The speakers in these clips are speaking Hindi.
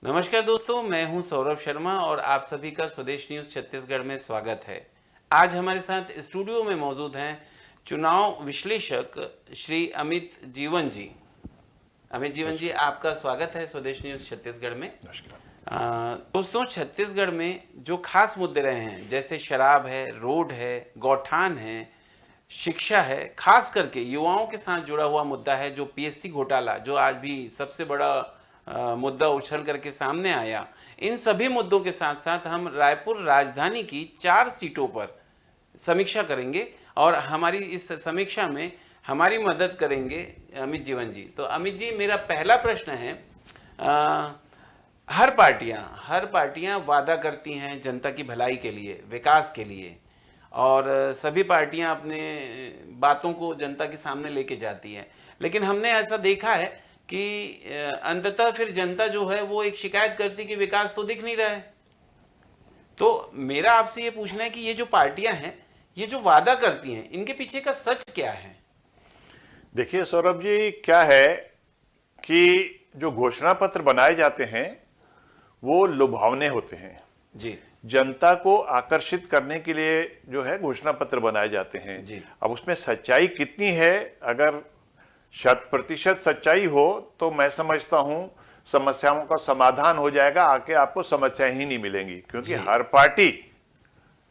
नमस्कार दोस्तों, मैं हूं सौरभ शर्मा और आप सभी का स्वदेश न्यूज़ छत्तीसगढ़ में स्वागत है। आज हमारे साथ स्टूडियो में मौजूद हैं चुनाव विश्लेषक श्री अमित जीवन जी। अमित जीवन जी, आपका स्वागत है स्वदेश न्यूज़ छत्तीसगढ़ में। दोस्तों, छत्तीसगढ़ में जो खास मुद्दे रहे हैं, जैसे शराब है, रोड है, गौठान है, शिक्षा है, खास करके युवाओं के साथ जुड़ा हुआ मुद्दा है जो पीएससी घोटाला, जो आज भी सबसे बड़ा मुद्दा उछल करके सामने आया। इन सभी मुद्दों के साथ साथ हम रायपुर राजधानी की 4 सीटों पर समीक्षा करेंगे और हमारी इस समीक्षा में हमारी मदद करेंगे अमित जीवन जी। तो अमित जी, मेरा पहला प्रश्न है, हर पार्टियां वादा करती हैं जनता की भलाई के लिए, विकास के लिए, और सभी पार्टियां अपने बातों को जनता के सामने लेके जाती हैं। लेकिन हमने ऐसा देखा है कि अंततः फिर जनता जो है वो एक शिकायत करती कि विकास तो दिख नहीं रहा है। तो मेरा आपसे ये पूछना है कि ये जो पार्टियां हैं, ये जो वादा करती हैं, इनके पीछे का सच क्या है? देखिए सौरभ जी, क्या है कि जो घोषणा पत्र बनाए जाते हैं वो लुभावने होते हैं जी। जनता को आकर्षित करने के लिए जो है घोषणा पत्र बनाए जाते हैं जी। अब उसमें सच्चाई कितनी है? अगर 100% सच्चाई हो तो मैं समझता हूं समस्याओं का समाधान हो जाएगा, आके आपको समस्याएं ही नहीं मिलेंगी, क्योंकि हर पार्टी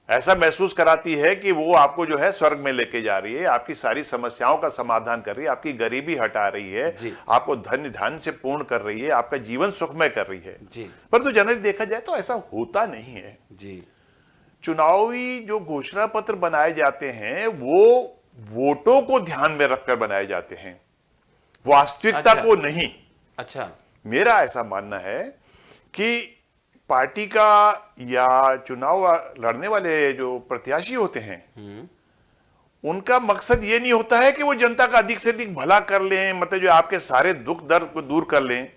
ऐसा महसूस कराती है कि वो आपको जो है स्वर्ग में लेके जा रही है, आपकी सारी समस्याओं का समाधान कर रही है, आपकी गरीबी हटा रही है, आपको धन धान्य से पूर्ण कर रही है, आपका जीवन सुखमय कर रही है। परंतु जनरली देखा जाए तो ऐसा होता नहीं है जी। चुनावी जो घोषणा पत्र बनाए जाते हैं वो वोटों को ध्यान में रखकर बनाए जाते हैं, वास्तविकता को नहीं। अच्छा। मेरा ऐसा मानना है कि पार्टी का या चुनाव लड़ने वाले जो प्रत्याशी होते हैं उनका मकसद ये नहीं होता है कि वो जनता का अधिक से अधिक भला कर लें, मतलब जो आपके सारे दुख दर्द को दूर कर लें।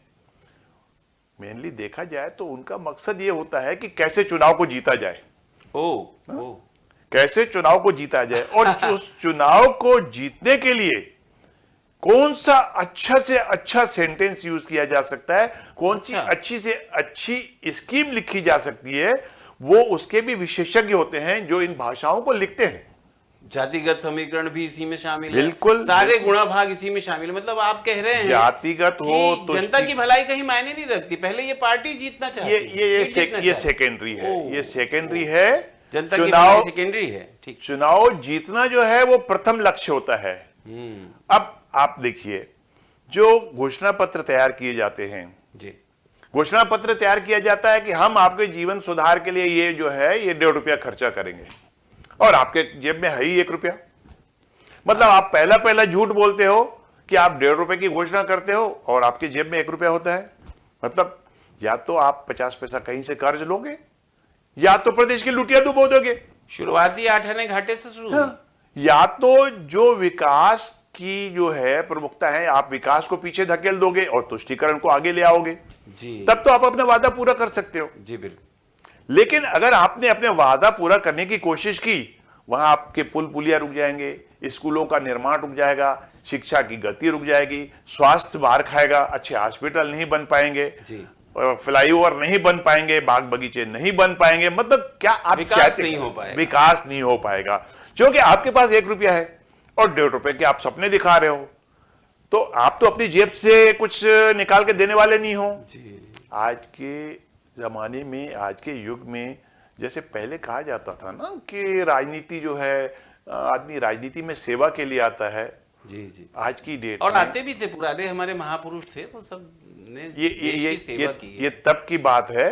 मेनली देखा जाए तो उनका मकसद ये होता है कि कैसे चुनाव को जीता जाए। कैसे चुनाव को जीता जाए और उस चुनाव को जीतने के लिए कौन सा अच्छा से अच्छा सेंटेंस यूज किया जा सकता है, कौन सी अच्छी से अच्छी स्कीम लिखी जा सकती है, वो उसके भी विशेषज्ञ होते हैं जो इन भाषाओं को लिखते हैं। जातिगत समीकरण भी इसी में शामिल है, बिल्कुल सारे गुणा भाग इसी में शामिल है। मतलब आप कह रहे हैं जातिगत हो तो जनता की भलाई कहीं मायने नहीं रखती, पहले ये पार्टी जीतना चाहती है। ये सेकेंडरी है, ये सेकेंडरी है, जनता की भलाई सेकेंडरी है। ठीक, चुनाव जीतना जो है वो प्रथम लक्ष्य होता है। अब आप देखिए, जो घोषणा पत्र तैयार किए जाते हैं जी, घोषणा पत्र तैयार किया जाता है कि हम आपके जीवन सुधार के लिए ये जो है ये 1.5 रुपया खर्चा करेंगे, और आपके जेब में है ही 1 रुपया। मतलब आप पहला झूठ बोलते हो कि आप 1.5 रुपए की घोषणा करते हो और आपके जेब में 1 रुपया होता है। मतलब या तो आप 50 पैसा कहीं से कर्ज लोगे या तो प्रदेश की लुटिया डुबो दोगे। शुरुआती 8 आने घाटे से शुरू। या तो जो विकास की जो है प्रमुखता है, आप विकास को पीछे धकेल दोगे और तुष्टीकरण को आगे ले आओगे जी, तब तो आप अपना वादा पूरा कर सकते हो जी। बिल्कुल। लेकिन अगर आपने अपने वादा पूरा करने की कोशिश की, वहां आपके पुल पुलिया रुक जाएंगे, स्कूलों का निर्माण रुक जाएगा, शिक्षा की गति रुक जाएगी, स्वास्थ्य मार खाएगा, अच्छे हॉस्पिटल नहीं बन पाएंगे, फ्लाईओवर नहीं बन पाएंगे, बाग बगीचे नहीं बन पाएंगे। मतलब क्या आप विकास नहीं हो पाएगा, विकास नहीं हो पाएगा, क्योंकि आपके पास 1 रुपया है और 1.5 रुपए के आप सपने दिखा रहे हो। तो आप तो अपनी जेब से कुछ निकाल के देने वाले नहीं हो जी। आज के जमाने में, आज के युग में, जैसे पहले कहा जाता था ना कि राजनीति जो है, आदमी राजनीति में सेवा के लिए आता है जी जी। आज की डेट और आते भी थे, पुराने हमारे महापुरुष थे, वो सब ने ये तब की बात है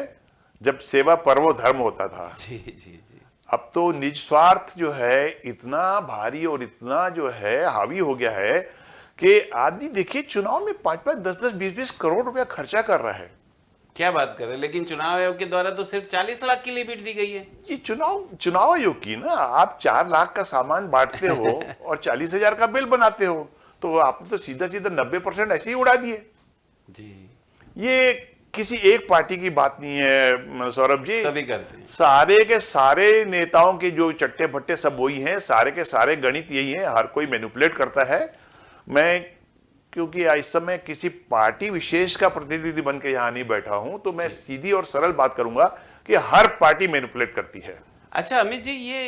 जब सेवा पर्वो धर्म होता था जी जी जी। अब तो निज स्वार्थ जो है इतना भारी और इतना जो है हावी हो गया है कि आदमी देखिए चुनाव में 5-5, 10-10, 20-20 करोड़ रुपया खर्चा कर रहा है। क्या बात कर रहे हैं? लेकिन चुनाव आयोग के द्वारा तो सिर्फ 40 लाख की लिमिट दी गई है। ये चुनाव आयोग की ना, आप 4 लाख का सामान बांटते हो और 40,000 का बिल बनाते हो, तो आपने तो सीधा 90% ऐसे ही उड़ा दिए जी। ये किसी एक पार्टी की बात नहीं है सौरभ जी, सभी करते हैं। सारे के सारे नेताओं के जो चट्टे भट्टे सब वही हैं, सारे के सारे गणित यही है, हर कोई मैनिपुलेट करता है। मैं क्योंकि इस समय किसी पार्टी विशेष का प्रतिनिधि बन के यहां नहीं बैठा हूं, तो मैं सीधी और सरल बात करूंगा कि हर पार्टी मैनिपुलेट करती है। अच्छा अमित जी, ये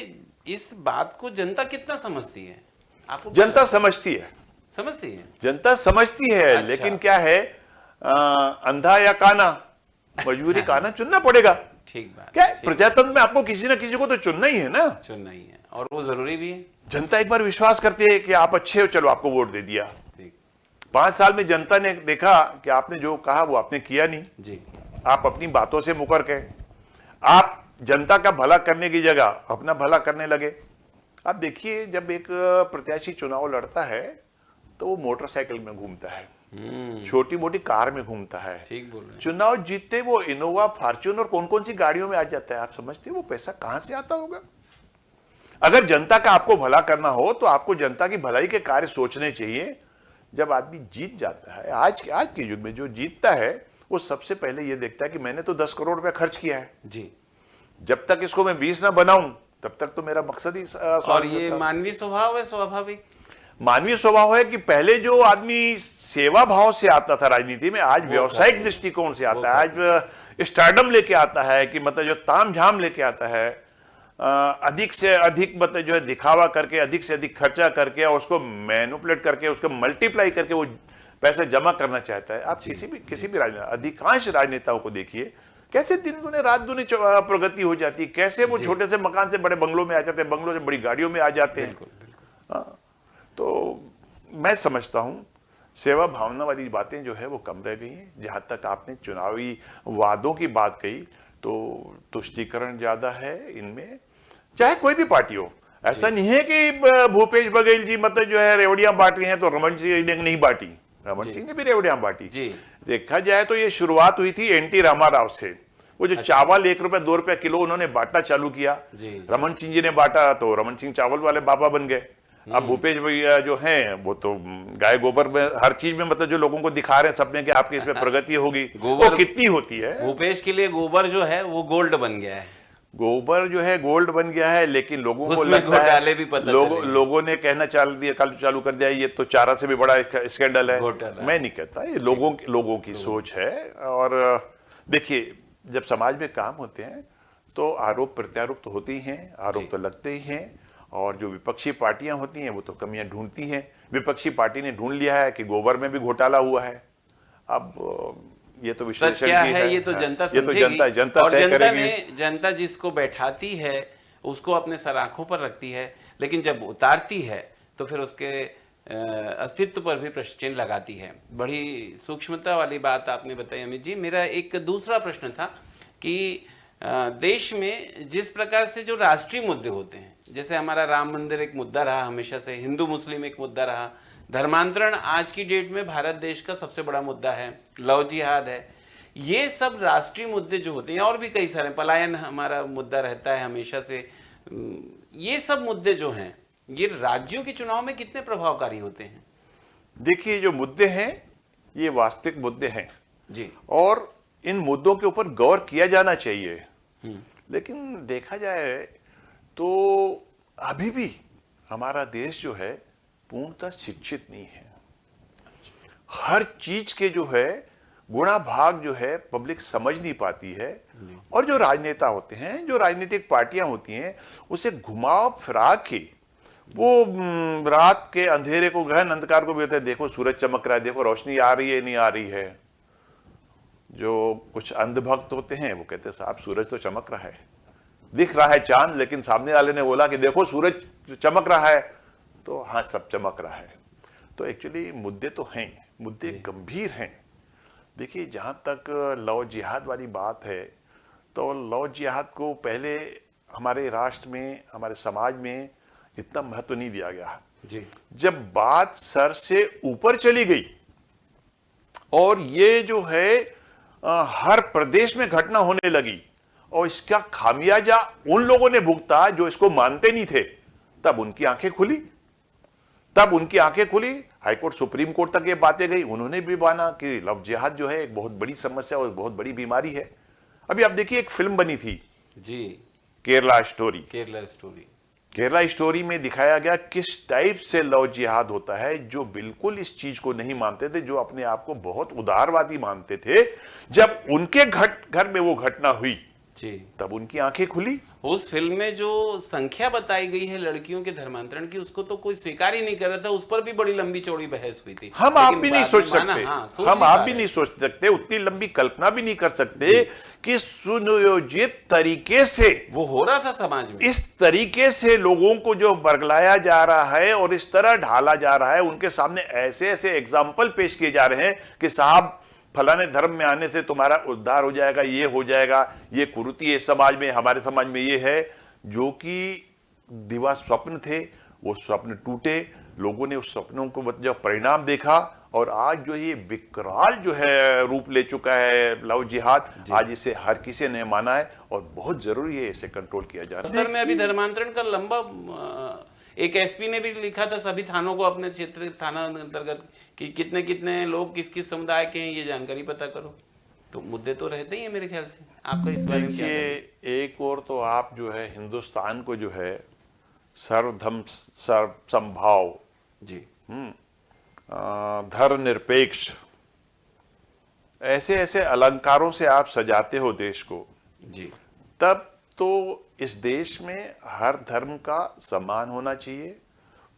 इस बात को जनता कितना समझती है? आपको जनता समझती है, समझती है? जनता समझती है। अच्छा। लेकिन क्या है, अंधा या काना, मजबूरी काना चुनना पड़ेगा। ठीक बात। क्या है, प्रजातंत्र में आपको किसी ना किसी को तो चुनना ही है ना। चुनना ही है और वो जरूरी भी है। जनता एक बार विश्वास करती है कि आप अच्छे हो, चलो आपको वोट दे दिया। ठीक। 5 साल में जनता ने देखा कि आपने जो कहा वो आपने किया नहीं। जी। आप अपनी बातों से मुकर गए, आप जनता का भला करने की जगह अपना भला करने लगे। आप देखिए, जब एक प्रत्याशी चुनाव लड़ता है तो वो मोटरसाइकिल में घूमता है, छोटी मोटी कार में घूमता है। ठीक बोल रहे हैं। चुनाव जीतते वो इनोवा, फॉर्च्यूनर, कौन कौन सी गाड़ियों में आ जाता है। आप समझते हैं वो पैसा कहां से आता होगा? अगर जनता का आपको भला करना हो तो आपको जनता की भलाई के कार्य सोचने चाहिए। जब आदमी जीत जाता है, आज के युग में जो जीतता है वो सबसे पहले ये देखता है कि मैंने तो 10 करोड़ रुपया खर्च किया है जी। जब तक इसको मैं 20 ना बनाऊं तब तक तो मेरा मकसद ही और ये मानवीय स्वभाव है, स्वाभाविक मानवीय स्वभाव है कि पहले जो आदमी सेवा भाव से आता था राजनीति में, आज व्यवसायिक दृष्टिकोण से आता है। आज स्टारडम लेके आता है कि मतलब जो तामझाम लेके आता है, अधिक से अधिक मतलब जो है दिखावा करके, अधिक से अधिक खर्चा करके और उसको मैनिपुलेट करके, उसको मल्टीप्लाई करके वो पैसे जमा करना चाहता है। आप किसी भी अधिकांश राजनेताओं को देखिए, कैसे दिन दुने रात दुने प्रगति हो जाती है, कैसे वो छोटे से मकान से बड़े बंगलों में आ जाते हैं, बंगलों से बड़ी गाड़ियों में आ जाते हैं। तो मैं समझता हूं सेवा भावना वाली बातें जो है वो कम रह गई हैं। जहां तक आपने चुनावी वादों की बात कही तो तुष्टीकरण ज्यादा है इनमें, चाहे कोई भी पार्टी हो। ऐसा नहीं है कि भूपेश बघेल जी मतलब जो है रेवड़ियां बांट रही हैं तो रमन सिंह ने नहीं बांटी, रमन सिंह ने भी रेवड़ियां बांटी। देखा जाए तो ये शुरुआत हुई थी एनटी रामाराव से। वो जो चावल 1 रुपया 2 रुपया किलो उन्होंने बांटना चालू किया, रमन सिंह जी ने बांटा तो रमन सिंह चावल वाले बाबा बन गए। अब भूपेश भैया जो हैं वो तो गाय गोबर में हर चीज में मतलब जो लोगों को दिखा रहे हैं सपने कि आपकी इसमें प्रगति होगी। वो कितनी होती है? भूपेश के लिए गोबर जो है वो गोल्ड बन गया है। गोबर जो है गोल्ड बन गया है, लेकिन लोगों को लगता है लोगों ने कहना चालू कर दिया ये तो चारा से भी बड़ा स्कैंडल है। मैं नहीं कहता, ये लोगों की सोच है। और देखिए, जब समाज में काम होते हैं तो आरोप प्रत्यारोप तो होते ही हैं, आरोप तो लगते ही हैं। और जो विपक्षी पार्टियां होती हैं वो तो कमियां ढूंढती हैं। विपक्षी पार्टी ने ढूंढ लिया है कि गोबर में भी घोटाला हुआ है। अब ये तो विश्लेषण क्या है, ये तो जनता समझेगी। जनता और तय करेगी। जनता जिसको बैठाती है उसको अपने सराखों पर रखती है, लेकिन जब उतारती है तो फिर उसके अस्तित्व पर भी प्रश्न चिन्ह लगाती है। बड़ी सूक्ष्मता वाली बात आपने बताई अमित जी। मेरा एक दूसरा प्रश्न था कि देश में जिस प्रकार से जो राष्ट्रीय मुद्दे होते हैं, जैसे हमारा राम मंदिर एक मुद्दा रहा हमेशा से, हिंदू मुस्लिम एक मुद्दा रहा, धर्मांतरण आज की डेट में भारत देश का सबसे बड़ा मुद्दा है, लव जिहाद है, ये सब राष्ट्रीय मुद्दे जो होते हैं, और भी कई सारे, पलायन हमारा मुद्दा रहता है हमेशा से। ये सब मुद्दे जो हैं ये राज्यों के चुनाव में कितने प्रभावकारी होते हैं? देखिए, जो मुद्दे हैं ये वास्तविक मुद्दे हैं जी, और इन मुद्दों के ऊपर गौर किया जाना चाहिए। लेकिन देखा जाए तो अभी भी हमारा देश जो है पूर्णतः शिक्षित नहीं है। हर चीज के जो है गुणा भाग जो है पब्लिक समझ नहीं पाती है। और जो राजनेता होते हैं, जो राजनीतिक पार्टियां होती हैं, उसे घुमाव फिरा के वो रात के अंधेरे को, गहन अंधकार को भी होता है, देखो सूरज चमक रहा है, देखो रोशनी आ रही है नहीं आ रही है। जो कुछ अंधभक्त होते हैं वो कहते हैं साहब सूरज तो चमक रहा है, दिख रहा है चांद, लेकिन सामने वाले ने बोला कि देखो सूरज चमक रहा है, तो हाँ सब चमक रहा है। तो एक्चुअली मुद्दे तो हैं, मुद्दे गंभीर हैं। देखिए, जहाँ तक लव जिहाद वाली बात है तो लव जिहाद को पहले हमारे राष्ट्र में, हमारे समाज में इतना महत्व नहीं दिया गया जी। जब बात सर से ऊपर चली गई और ये जो है हर प्रदेश में घटना होने लगी और इसका खामियाजा उन लोगों ने भुगता जो इसको मानते नहीं थे, तब उनकी आंखें खुली। हाईकोर्ट, सुप्रीम कोर्ट तक ये बातें गई, उन्होंने भी माना कि लव जिहाद जो है एक बहुत बड़ी समस्या और बहुत बड़ी बीमारी है। अभी आप देखिए, एक फिल्म बनी थी जी, केरला स्टोरी। केरला स्टोरी में दिखाया गया किस टाइप से लव जिहाद होता है, जो बिल्कुल इस चीज को नहीं मानते थे, जो अपने आप को बहुत उदारवादी मानते थे। जब उनके घर में वो घटना हुई जी, तब उनकी आंखें खुली। उस फिल्म में जो संख्या बताई गई है लड़कियों के धर्मांतरण की, उसको तो कोई स्वीकार ही नहीं कर रहा था। उस पर भी बड़ी लंबी चौड़ी बहस हुई थी। हम आप लेकिन भी नहीं बाद सोच में माना, सकते, हाँ, सोच हम नहीं आप पा भी रहे। नहीं सोच सकते, उतनी लंबी कल्पना भी नहीं कर सकते कि सुनियोजित तरीके से वो हो रहा था समाज में। इस तरीके से लोगों को जो बरगलाया जा रहा है और इस तरह ढाला जा रहा है, उनके सामने ऐसे ऐसे एग्जाम्पल पेश किए जा रहे हैं कि साहब फलाने धर्म में आने से तुम्हारा उद्धार हो जाएगा, ये हो जाएगा, ये कुरीति है समाज में, हमारे समाज में ये है। जो कि दिवा स्वप्न थे, वो स्वप्न टूटे, लोगों ने उस सपनों को जो परिणाम देखा, और आज जो ये विकराल जो है रूप ले चुका है लव जिहाद, आज इसे हर किसी ने माना है और बहुत जरूरी है इसे कंट्रोल किया जाना। सर में अभी धर्मांतरण का लंबा, एक एसपी ने भी लिखा था सभी थानों को, अपने क्षेत्र थाना अंतर्गत, कि कितने कितने लोग किस किस समुदाय के हैं, ये जानकारी पता करो। तो मुद्दे तो रहते ही है मेरे ख्याल से। आपका इस बारे में क्या कहना है? देखिए, एक और तो आप जो है हिंदुस्तान को जो है सर्वधर्म सर्व समभाव, जी, धर्मनिरपेक्ष, ऐसे ऐसे अलंकारों से आप सजाते हो देश को, जी, तब तो इस देश में हर धर्म का सम्मान होना चाहिए।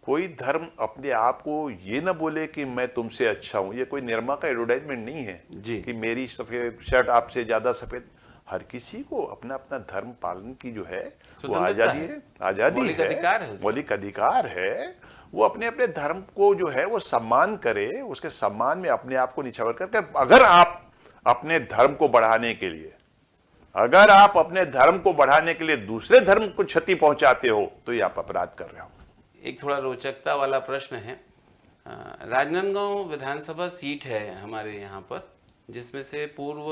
कोई धर्म अपने आप को ये ना बोले कि मैं तुमसे अच्छा हूं। ये कोई निरमा का एडवर्टाइजमेंट नहीं है जी, कि मेरी सफेद शर्ट आपसे ज्यादा सफेद। हर किसी को अपना अपना धर्म पालन की जो है वो आजादी है, आजादी मौलिक है, अधिकार है उसका। मौलिक अधिकार है। वो अपने अपने धर्म को जो है वो सम्मान करे, उसके सम्मान में अपने आप को निछावर करके, अगर आप अपने धर्म को बढ़ाने के लिए, अगर आप अपने धर्म को बढ़ाने के लिए दूसरे धर्म को क्षति पहुंचाते हो, तो ये आप अपराध कर रहे हो। एक थोड़ा रोचकता वाला प्रश्न है। राजनांदगांव विधानसभा सीट है हमारे यहाँ पर, जिसमें से पूर्व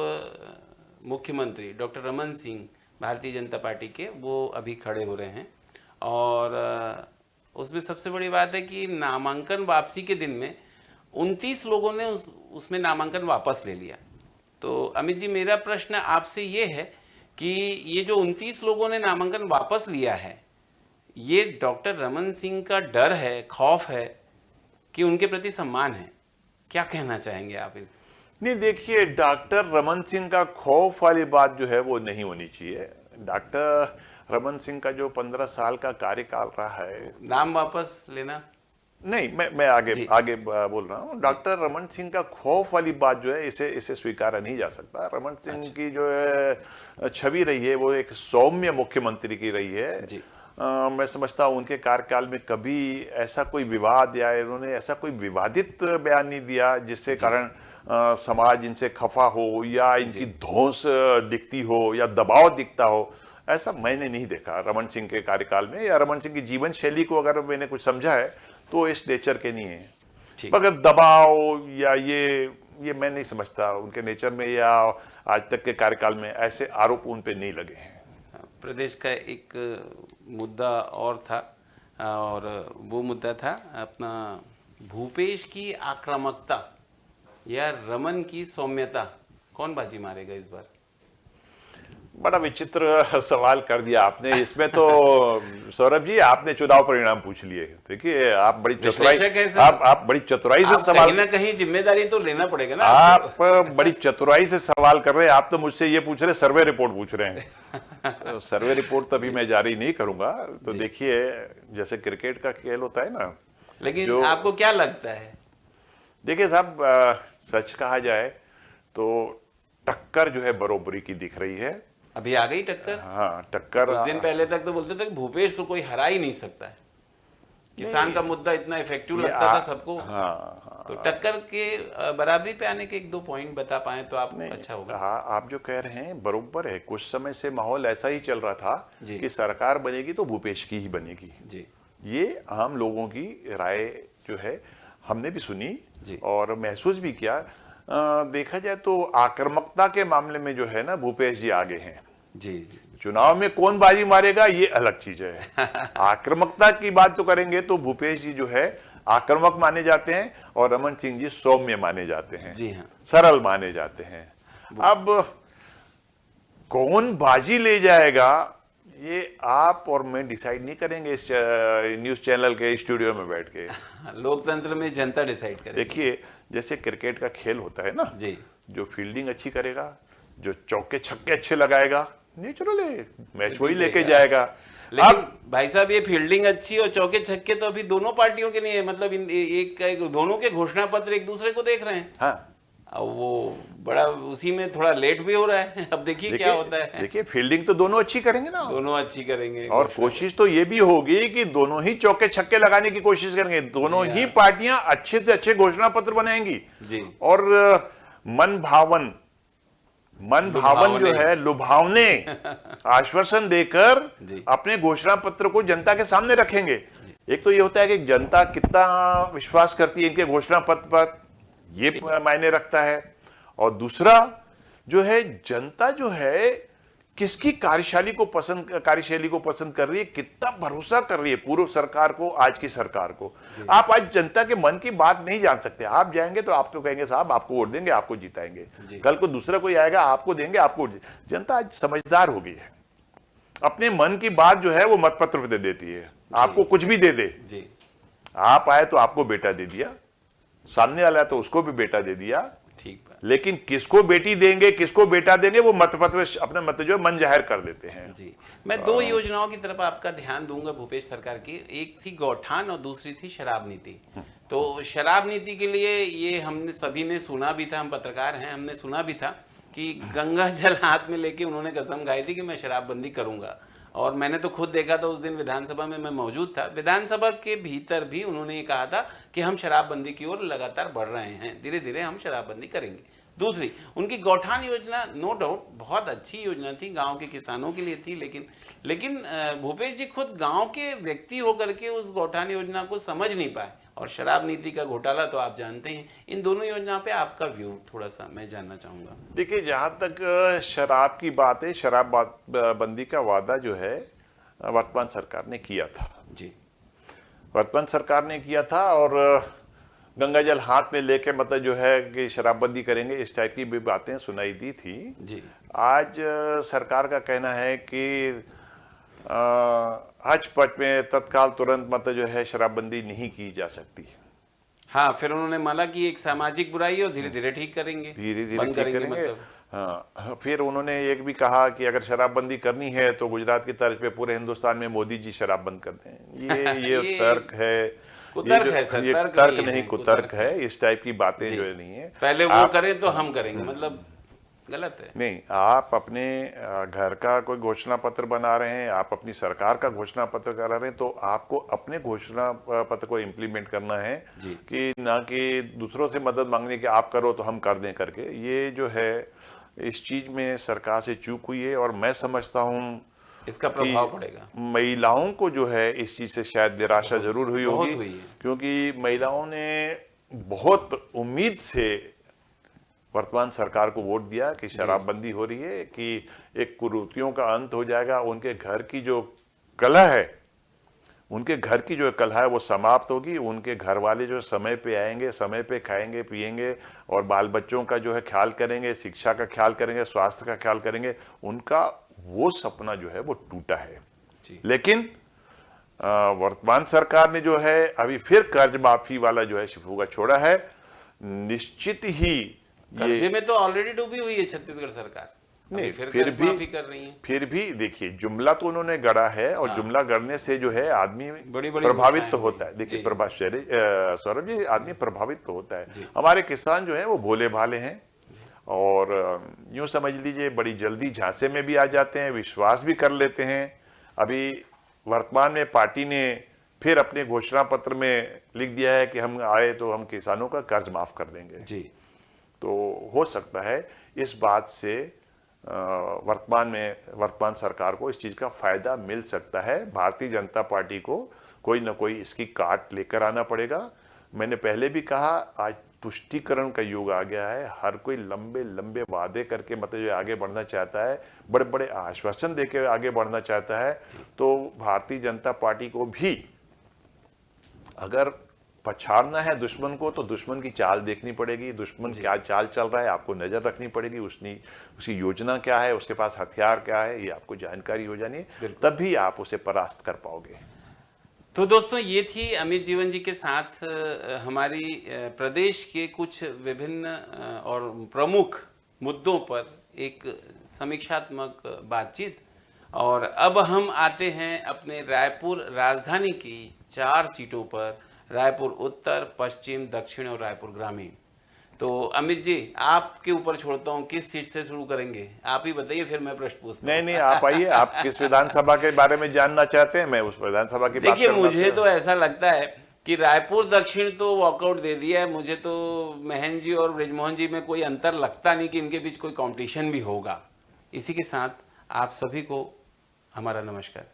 मुख्यमंत्री डॉक्टर रमन सिंह भारतीय जनता पार्टी के, वो अभी खड़े हो रहे हैं। और उसमें सबसे बड़ी बात है कि नामांकन वापसी के दिन में 29 लोगों ने उसमें नामांकन वापस ले लिया। तो अमित जी, मेरा प्रश्न आपसे ये है कि ये जो 29 लोगों ने नामांकन वापस लिया है, ये डॉक्टर रमन सिंह का डर है, खौफ है, कि उनके प्रति सम्मान है? क्या कहना चाहेंगे आप? नहीं, देखिए, डॉक्टर रमन सिंह का खौफ वाली बात जो है वो नहीं होनी चाहिए। डॉक्टर रमन सिंह का जो 15 साल का कार्यकाल रहा है, नाम वापस लेना नहीं, मैं आगे बोल रहा हूँ। डॉक्टर रमन सिंह का खौफ वाली बात जो है, इसे स्वीकारा नहीं जा सकता। रमन सिंह की जो है छवि रही है वो एक सौम्य मुख्यमंत्री की रही है जी। मैं समझता हूँ उनके कार्यकाल में कभी ऐसा कोई विवाद या इन्होंने ऐसा कोई विवादित बयान नहीं दिया जिससे कारण समाज इनसे खफा हो या इनकी धौंस दिखती हो या दबाव दिखता हो। ऐसा मैंने नहीं देखा रमन सिंह के कार्यकाल में, या रमन सिंह की जीवन शैली को अगर मैंने कुछ समझा है तो इस नेचर के नहीं है। मगर दबाव या ये मैं नहीं समझता उनके नेचर में, या आज तक के कार्यकाल में ऐसे आरोप उन पे नहीं लगे हैं। प्रदेश का एक मुद्दा और था, और वो मुद्दा था अपना भूपेश की आक्रामकता या रमन की सौम्यता। कौन बाजी मारेगा इस बार? बड़ा विचित्र सवाल कर दिया आपने इसमें तो। सौरभ जी, आपने चुनाव परिणाम पूछ लिए। देखिए, आप बड़ी चतुराई, आप बड़ी चतुराई से सवाल, कहीं ना कहीं जिम्मेदारी तो लेना पड़ेगा ना। आप बड़ी चतुराई से सवाल कर रहे हैं। आप तो मुझसे ये पूछ रहे, सर्वे रिपोर्ट पूछ रहे हैं। तो सर्वे रिपोर्ट तो अभी मैं जारी नहीं करूंगा। तो देखिए, जैसे क्रिकेट का खेल होता है ना, लेकिन आपको क्या लगता है? देखिए साहब, सच कहा जाए तो टक्कर जो है बरोबरी की दिख रही है। अभी आ गई टक्कर। हाँ, टक्कर। कुछ दिन पहले तक तो बोलते थे कि भूपेश को कोई हरा ही नहीं सकता है। किसान का मुद्दा इतना इफेक्टिव लगता था सबको। हाँ, तो टक्कर के बराबरी पे आने के एक दो पॉइंट बता पाए तो आप अच्छा होगा। हाँ, आप जो कह रहे हैं बरोबर है। कुछ समय से माहौल ऐसा ही चल रहा था कि सरकार बनेगी तो भूपेश की ही बनेगी जी। ये आम लोगों की राय जो है हमने भी सुनी और महसूस भी किया। देखा जाए तो आक्रामकता के मामले में जो है ना, भूपेश जी आगे हैं जी। चुनाव में कौन बाजी मारेगा ये अलग चीज है। आक्रामकता की बात तो करेंगे तो भूपेश जी जो है आक्रामक माने जाते हैं और रमन सिंह जी सौम्य माने जाते हैं जी। हाँ। सरल माने जाते हैं। अब कौन बाजी ले जाएगा ये आप और मैं डिसाइड नहीं करेंगे इस न्यूज़ चैनल के स्टूडियो में बैठ के। लोकतंत्र में जनता डिसाइड करेगी। देखिए, जैसे क्रिकेट का खेल होता है ना, जी जो फील्डिंग अच्छी करेगा, जो चौके छक्के अच्छे लगाएगा, नेचुरल है, मैच वही लेके जाएगा। लेकिन भाई साहब, ये फील्डिंग अच्छी और चौके छक्के तो अभी दोनों पार्टियों के नहीं है, मतलब एक दोनों के घोषणा पत्र एक दूसरे को देख रहे हैं। हाँ, अब वो बड़ा उसी में थोड़ा लेट भी हो रहा है। अब देखिए क्या होता है। देखिए फील्डिंग तो दोनों अच्छी करेंगे ना, दोनों अच्छी करेंगे और कोशिश तो ये भी होगी कि दोनों ही चौके छक्के लगाने की कोशिश करेंगे, दोनों ही पार्टियां अच्छे से अच्छे घोषणा पत्र बनाएंगी जी। और मन भावन जो है, लुभावने आश्वासन देकर जी। अपने घोषणा पत्र को जनता के सामने रखेंगे। एक तो ये होता है कि जनता कितना विश्वास करती है इनके घोषणा पत्र पर, ये मायने रखता है। और दूसरा जो है, जनता जो है किसकी कार्यशैली को पसंद कर रही है, कितना भरोसा कर रही है पूर्व सरकार को, आज की सरकार को। आप आज जनता के मन की बात नहीं जान सकते। आप जाएंगे तो आपको कहेंगे साहब आपको वोट देंगे, आपको जिताएंगे। कल को दूसरा कोई आएगा, आपको देंगे, आपको। जनता आज समझदार हो गई है, अपने मन की बात जो है वो मतपत्र पे दे देती है, आपको कुछ भी दे दे। जी। आप आए तो आपको बेटा दे दिया, सामने वाला तो उसको भी बेटा दे दिया, ठीक बात। लेकिन किसको बेटी देंगे, किसको बेटा देंगे, वो मतपत्र अपने मत जो मन जाहिर कर देते हैं। जी, मैं दो योजनाओं की तरफ आपका ध्यान दूंगा भूपेश सरकार की। एक थी गौठान और दूसरी थी शराब नीति। तो शराब नीति के लिए ये हमने सभी ने सुना भी था, हम पत्रकार हैं, हमने सुना भी था कि गंगा जल हाथ में लेके उन्होंने कसम खाई थी कि मैं शराबबंदी करूंगा। और मैंने तो खुद देखा था, उस दिन विधानसभा में मैं मौजूद था। विधानसभा के भीतर भी उन्होंने ये कहा था कि हम शराबबंदी की ओर लगातार बढ़ रहे हैं, धीरे धीरे हम शराबबंदी करेंगे। दूसरी उनकी गौठान योजना, नो डाउट बहुत अच्छी योजना थी, गांव के किसानों के लिए थी, लेकिन भूपेश जी खुद गांव के व्यक्ति होकर के उस गौठान योजना को समझ नहीं पाए। और शराब नीति का घोटाला तो आप जानते हैं। इन दोनों योजनाओं पे आपका व्यू थोड़ा सा मैं जानना चाहूंगा। देखिए, जहां तक शराब की बात है, शराब बंदी का वादा जो है वर्तमान सरकार ने किया था। जी, वर्तमान सरकार ने किया था, और गंगा जल हाथ में लेके मतलब जो है कि शराबबंदी करेंगे, इस टाइप की भी बातें सुनाई दी थी। जी। आज सरकार का कहना है कि हज पच में तत्काल तुरंत मतलब जो है शराबबंदी नहीं की जा सकती। हाँ, फिर उन्होंने माना कि एक सामाजिक बुराई है और धीरे धीरे ठीक करेंगे, धीरे धीरे बंद ठीक करेंगे करेंगे। मतलब। हाँ, फिर उन्होंने एक भी कहा कि अगर शराबबंदी करनी है तो गुजरात की तर्ज पे पूरे हिंदुस्तान में मोदी जी शराब बंद कर दें। ये तर्क है, कुतर्क है सर, ये तर्क तर्क नहीं है, नहीं, कुतर्क है। इस टाइप की बातें जो है नहीं है। पहले वो करें तो हम करेंगे, मतलब गलत है। नहीं, आप अपने घर का कोई घोषणा पत्र बना रहे हैं, आप अपनी सरकार का घोषणा पत्र करा रहे हैं, तो आपको अपने घोषणा पत्र को इम्प्लीमेंट करना है, कि ना कि दूसरों से मदद मांगने की आप करो तो हम कर दें करके। ये जो है इस चीज में सरकार से चूक हुई है, और मैं समझता हूँ इसका प्रभाव पड़ेगा। महिलाओं को जो है इस चीज से शायद निराशा जरूर हुई होगी, हुई है। क्योंकि महिलाओं ने बहुत उम्मीद से वर्तमान सरकार को वोट दिया कि शराबबंदी हो रही है, कि एक कुरीतियों का अंत हो जाएगा, उनके घर की जो कलह है वो समाप्त होगी, उनके घर वाले जो समय पे आएंगे, समय पे खाएंगे पिएंगे, और बाल बच्चों का जो है ख्याल करेंगे, शिक्षा का ख्याल करेंगे, स्वास्थ्य का ख्याल करेंगे। उनका वो सपना जो है वो टूटा है। लेकिन वर्तमान सरकार ने जो है अभी फिर कर्ज माफी वाला जो है शिफूगा छोड़ा है। निश्चित ही कर्जे में तो ऑलरेडी डूबी हुई है छत्तीसगढ़ सरकार, नहीं, फिर माफी कर रही है। फिर भी देखिए, जुमला तो उन्होंने गढ़ा है, और जुमला गढ़ने से जो है आदमी प्रभावित तो होता है। देखिए सौरभ जी, आदमी प्रभावित तो होता है। हमारे किसान जो है वो भोले भाले हैं, और यूं समझ लीजिए बड़ी जल्दी झांसे में भी आ जाते हैं, विश्वास भी कर लेते हैं। अभी वर्तमान में पार्टी ने फिर अपने घोषणा पत्र में लिख दिया है कि हम आए तो हम किसानों का कर्ज माफ कर देंगे जी। तो हो सकता है इस बात से वर्तमान सरकार को इस चीज का फायदा मिल सकता है। भारतीय जनता पार्टी को कोई ना कोई इसकी काट लेकर आना पड़ेगा। मैंने पहले भी कहा, आज तुष्टीकरण का युग आ गया है। हर कोई लंबे लंबे वादे करके मतलब जो आगे बढ़ना चाहता है, बड़े बड़े आश्वासन देकर आगे बढ़ना चाहता है। तो भारतीय जनता पार्टी को भी अगर पछाड़ना है दुश्मन को तो दुश्मन की चाल देखनी पड़ेगी, दुश्मन क्या चाल चल रहा है आपको नजर रखनी पड़ेगी, उसकी योजना क्या है, उसके पास हथियार क्या है, ये आपको जानकारी हो जानी है, तभी आप उसे परास्त कर पाओगे। तो दोस्तों ये थी अमित जीवन जी के साथ हमारी प्रदेश के कुछ विभिन्न और प्रमुख मुद्दों पर एक समीक्षात्मक बातचीत। और अब हम आते हैं अपने रायपुर राजधानी की 4 सीटों पर, रायपुर उत्तर, पश्चिम, दक्षिण और रायपुर ग्रामीण। तो अमित जी आपके ऊपर छोड़ता हूँ, किस सीट से शुरू करेंगे? आप ही बताइए, फिर मैं प्रश्न पूछता हूँ। नहीं, आप आइए, आप किस विधानसभा के बारे में जानना चाहते हैं, मैं उस विधानसभा की बात देखिए, करूंगा। मुझे तो ऐसा लगता है कि रायपुर दक्षिण तो वॉकआउट दे दिया है। मुझे तो महन जी और ब्रिजमोहन जी में कोई अंतर लगता नहीं कि इनके बीच कोई कंपटीशन भी होगा। इसी के साथ आप सभी को हमारा नमस्कार।